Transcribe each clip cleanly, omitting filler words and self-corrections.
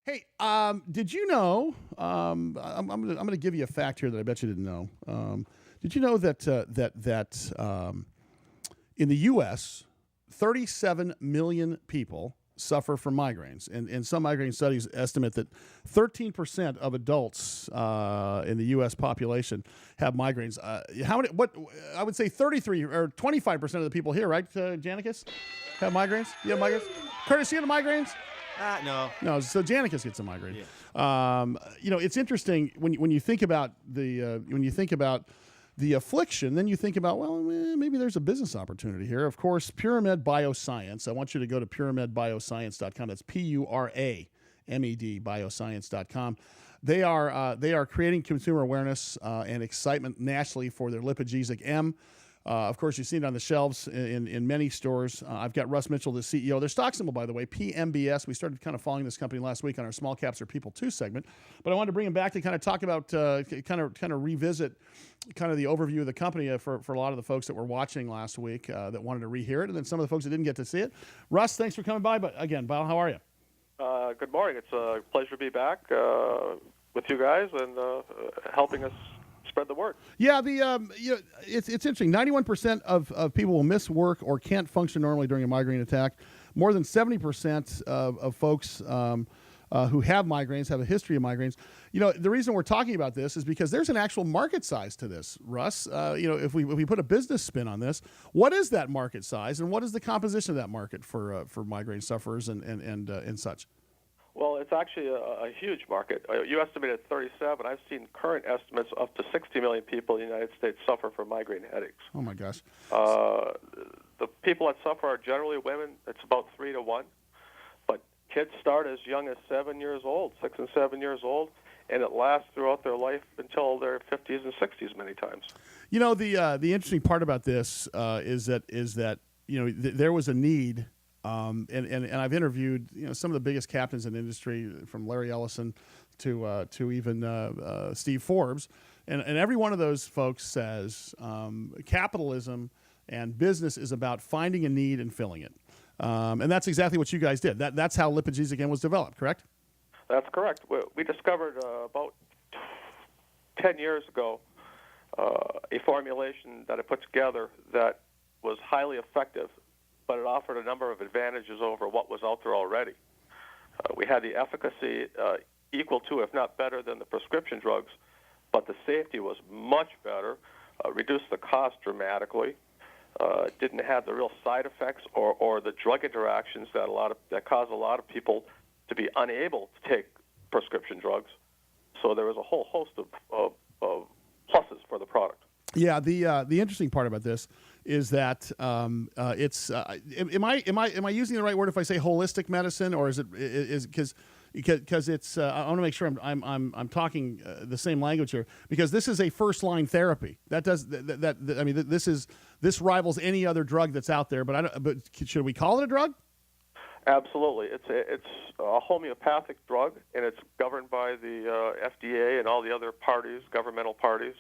Hey, did you know? I'm gonna give you a fact here that I bet you didn't know. Did you know that in the U.S., 37 million people suffer from migraines, and some migraine studies estimate that 13% of adults in the U.S. population have migraines. How many? What I would say 33 or 25% of the people here, right, Janicus, have migraines. You have migraines. Curtis, you have migraines? No. No, so Janicus gets a migraine. Yeah. It's interesting when you think about the affliction, then you think about, well, maybe there's a business opportunity here. Of course, PuraMed BioScience. I want you to go to PuraMedBioscience.com. That's PuraMed Bioscience.com. They are creating consumer awareness and excitement nationally for their LipiGesic M. Of course, you've seen it on the shelves in many stores. I've got Russ Mitchell, the CEO. Their stock symbol, by the way, PMBS. We started kind of following this company last week on our Small Caps or People 2 segment. But I wanted to bring him back to kind of talk about, kind of revisit kind of the overview of the company for a lot of the folks that were watching last week that wanted to rehear it, and then some of the folks that didn't get to see it. Russ, thanks for coming by. But again, Bob, how are you? Good morning. It's a pleasure to be back with you guys and helping us spread the word. Yeah, it's interesting. 91% of people will miss work or can't function normally during a migraine attack. More than 70% of folks who have migraines have a history of migraines. The reason we're talking about this is because there's an actual market size to this, Russ. If we put a business spin on this, what is that market size, and what is the composition of that market for migraine sufferers and such? Well, it's actually a huge market. You estimated 37. I've seen current estimates up to 60 million people in the United States suffer from migraine headaches. Oh, my gosh. The people that suffer are generally women. It's about 3 to 1. But kids start as young as 7 years old, 6 and 7 years old, and it lasts throughout their life until their 50s and 60s many times. The interesting part about this is that there was a need. And I've interviewed some of the biggest captains in the industry, from Larry Ellison to even Steve Forbes, and every one of those folks says capitalism and business is about finding a need and filling it, and that's exactly what you guys did. That's how LipiGesic M was developed, correct? That's correct. We discovered about 10 years ago a formulation that I put together that was highly effective, but it offered a number of advantages over what was out there already. We had the efficacy equal to, if not better than, the prescription drugs, but the safety was much better, reduced the cost dramatically, didn't have the real side effects or the drug interactions that cause a lot of people to be unable to take prescription drugs. So there was a whole host of pluses for the product. Yeah, the interesting part about this is that it's am I using the right word if I say holistic medicine, or is because it's I want to make sure I'm talking the same language here, because this is a first line therapy this rivals any other drug that's out there, but should we call it a drug? Absolutely. It's a homeopathic drug, and it's governed by the FDA and all the other parties, governmental parties,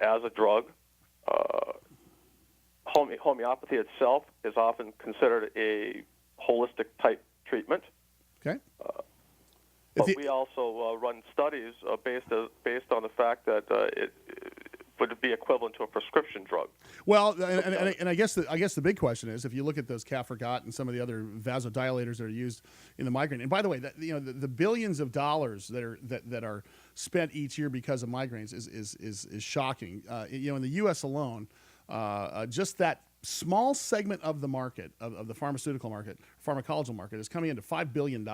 as a drug. Homeopathy itself is often considered a holistic type treatment. Okay. But we also run studies based on the fact that it would be equivalent to a prescription drug. Well, and I guess the big question is, if you look at those Cafragot and some of the other vasodilators that are used in the migraine, and by the way, the billions of dollars that are spent each year because of migraines is shocking. In the U.S. alone, just that small segment of the market, of the pharmaceutical market, pharmacological market, is coming into $5 billion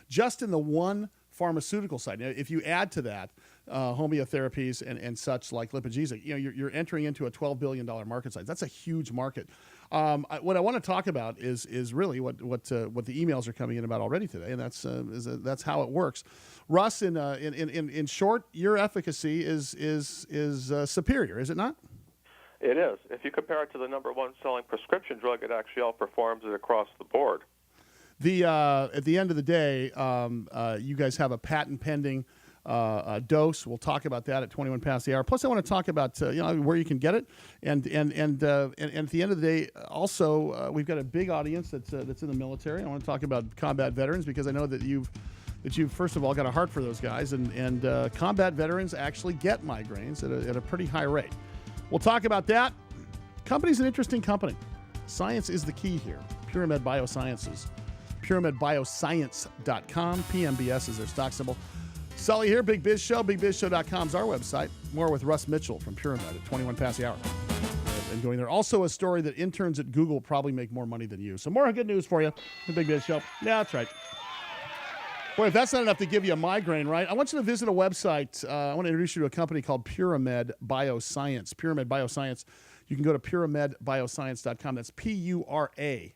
just in the one pharmaceutical side. Now, if you add to that homeotherapies and such like LipiGesic, you're entering into a $12 billion market size. That's a huge market. What I want to talk about is really what the emails are coming in about already today, and that's how it works. Russ, in short, your efficacy is superior, is it not? It is. If you compare it to the number one selling prescription drug, it actually outperforms it across the board. At the end of the day, you guys have a patent pending dose. We'll talk about that at 21 past the hour. Plus, I want to talk about where you can get it, and at the end of the day, also we've got a big audience that's in the military. I want to talk about combat veterans, because I know that you've that you've, first of all, got a heart for those guys, and combat veterans actually get migraines at a pretty high rate. We'll talk about that. Company's an interesting company. Science is the key here. PuraMed Biosciences. PuraMedBioscience.com. PMBS is their stock symbol. Sully here, Big Biz Show. BigBizShow.com is our website. More with Russ Mitchell from PuraMed at 21 past the hour. And going there. Also a story that interns at Google probably make more money than you. So more good news for you. The Big Biz Show. Yeah, that's right. Boy, if that's not enough to give you a migraine, right? I want you to visit a website. I want to introduce you to a company called PuraMed BioScience. PuraMed BioScience. You can go to PuraMedBioscience.com. That's PuraMed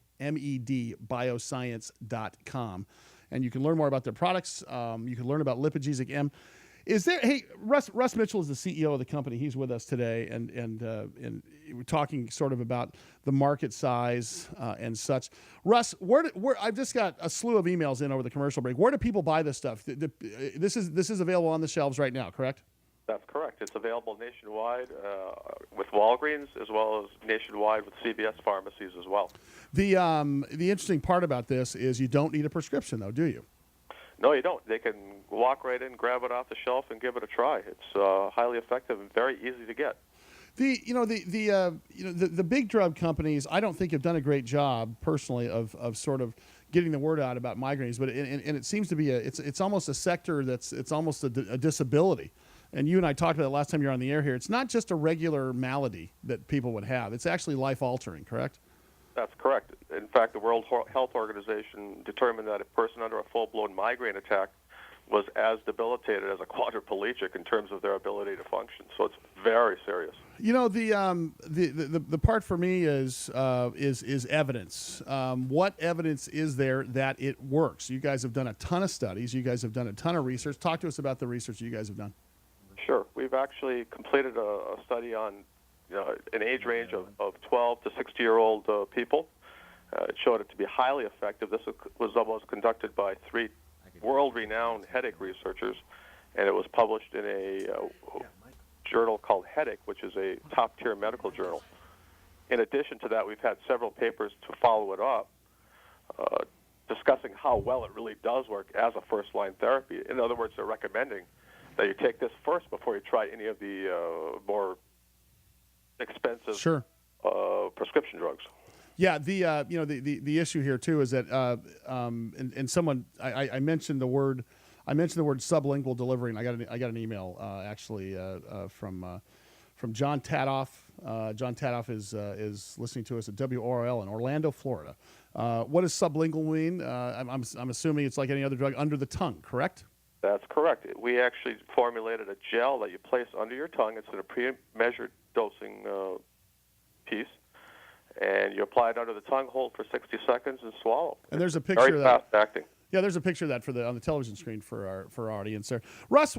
Bioscience.com. And you can learn more about their products. You can learn about LipiGesic M. Hey, Russ Mitchell is the CEO of the company. He's with us today, and we're talking sort of about the market size and such. Russ, I've just got a slew of emails in over the commercial break. Where do people buy this stuff? This is available on the shelves right now, correct? That's correct. It's available nationwide with Walgreens, as well as nationwide with CVS pharmacies as well. The interesting part about this is you don't need a prescription, though, do you? No, you don't. They can walk right in, grab it off the shelf, and give it a try. It's highly effective and very easy to get. The big drug companies, I don't think have done a great job personally of sort of getting the word out about migraines, but it seems to be it's almost a sector it's almost a disability. And you and I talked about it last time you were on the air here. It's not just a regular malady that people would have. It's actually life-altering, correct? That's correct. In fact, the World Health Organization determined that a person under a full-blown migraine attack was as debilitated as a quadriplegic in terms of their ability to function. So it's very serious. You know, the part for me is evidence. What evidence is there that it works? You guys have done a ton of studies. You guys have done a ton of research. Talk to us about the research you guys have done. Sure. We've actually completed a study on an age range of 12 to 60-year-old people. It showed it to be highly effective. This was conducted by 3 world-renowned headache researchers, and it was published in a journal called Headache, which is a top-tier medical journal. In addition to that, we've had several papers to follow it up, discussing how well it really does work as a first-line therapy. In other words, they're recommending that you take this first before you try any of the more expensive prescription drugs. Yeah, the issue here too is that and someone I mentioned the word sublingual delivery, and I got an email actually from John Tadoff. John Tadoff is listening to us at WORL in Orlando, Florida. What does sublingual mean? I'm assuming it's like any other drug under the tongue, correct? That's correct. We actually formulated a gel that you place under your tongue. It's in a pre-measured dosing piece, and you apply it under the tongue, hold for 60 seconds, and swallow. And there's a picture of that. Very fast-acting. Yeah, there's a picture of that on the television screen for our audience there. Russ,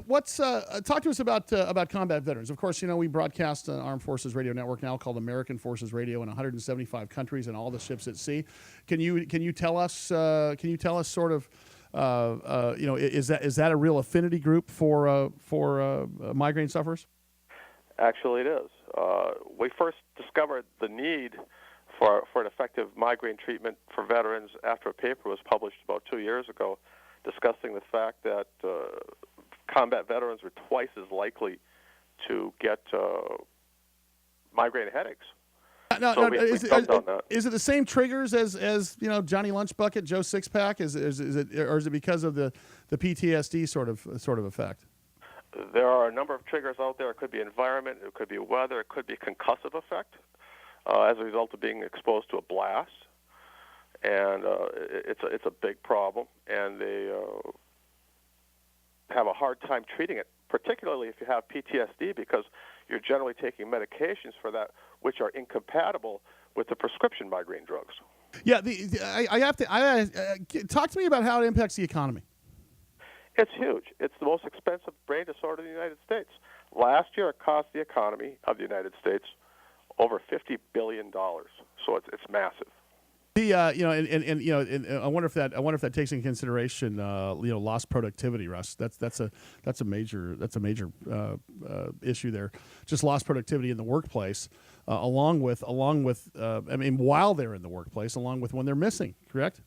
talk to us about combat veterans. Of course, we broadcast on Armed Forces Radio Network now called American Forces Radio in 175 countries and all the ships at sea. Can you tell us sort of is that a real affinity group for migraine sufferers? Actually, it is. We first discovered the need for an effective migraine treatment for veterans after a paper was published about 2 years ago discussing the fact that combat veterans were twice as likely to get migraine headaches. Is it the same triggers as Johnny Lunchbucket, Joe Sixpack? Is it because of the PTSD sort of effect? There are a number of triggers out there. It could be environment, it could be weather, it could be concussive effect as a result of being exposed to a blast, and it's a big problem, and they have a hard time treating it, particularly if you have PTSD, because you're generally taking medications for that which are incompatible with the prescription migraine drugs. Yeah, talk to me about how it impacts the economy. It's huge. It's the most expensive brain disorder in the United States. Last year, it cost the economy of the United States over $50 billion. So it's massive. I wonder if that takes into consideration lost productivity, Russ. That's a major issue there. Just lost productivity in the workplace, along with while they're in the workplace, along with when they're missing. Correct?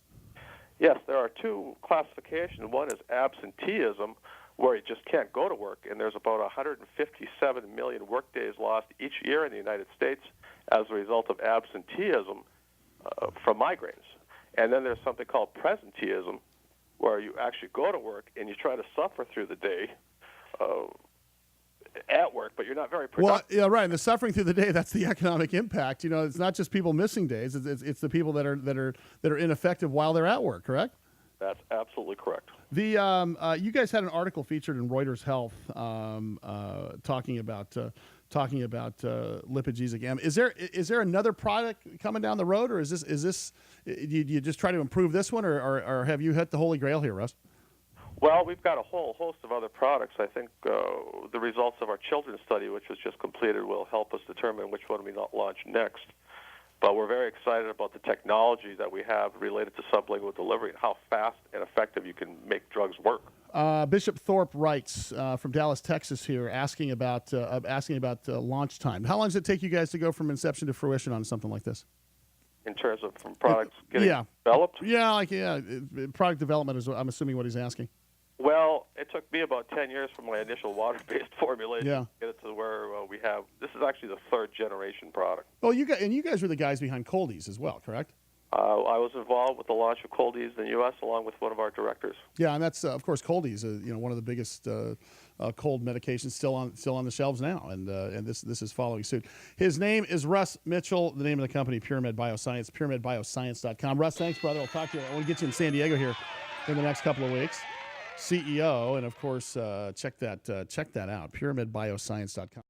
Yes, there are two classifications. One is absenteeism, where you just can't go to work, and there's about 157 million workdays lost each year in the United States as a result of absenteeism from migraines. And then there's something called presenteeism, where you actually go to work and you try to suffer through the day at work, but you're not very productive. Well, yeah, right. And the suffering through the day, that's the economic impact. You know, it's not just people missing days. It's the people that are ineffective while they're at work, correct? That's absolutely correct. You guys had an article featured in Reuters Health talking about LipiGesic M. Is there another product coming down the road, or is this you just try to improve this one, or have you hit the holy grail here, Russ? Well, we've got a whole host of other products. I think the results of our children's study, which was just completed, will help us determine which one we launch next. But we're very excited about the technology that we have related to sublingual delivery and how fast and effective you can make drugs work. Bishop Thorpe writes from Dallas, Texas, here asking about launch time. How long does it take you guys to go from inception to fruition on something like this? In terms of from products getting developed? Product development is, I'm assuming, what he's asking. Well, it took me about 10 years from my initial water-based formulation to get it to where we have. This is actually the third-generation product. Well, you guys were the guys behind Coldies as well, correct? I was involved with the launch of Coldies in the U.S. along with one of our directors. Yeah, and that's of course Coldies, one of the biggest cold medications still on the shelves now, and this is following suit. His name is Russ Mitchell. The name of the company, PuraMed BioScience, PuraMedBioscience.com. Russ, thanks, brother. I'll talk to you. I want to get you in San Diego here in the next couple of weeks. CEO, and of course, check that out, PuraMedBioscience.com.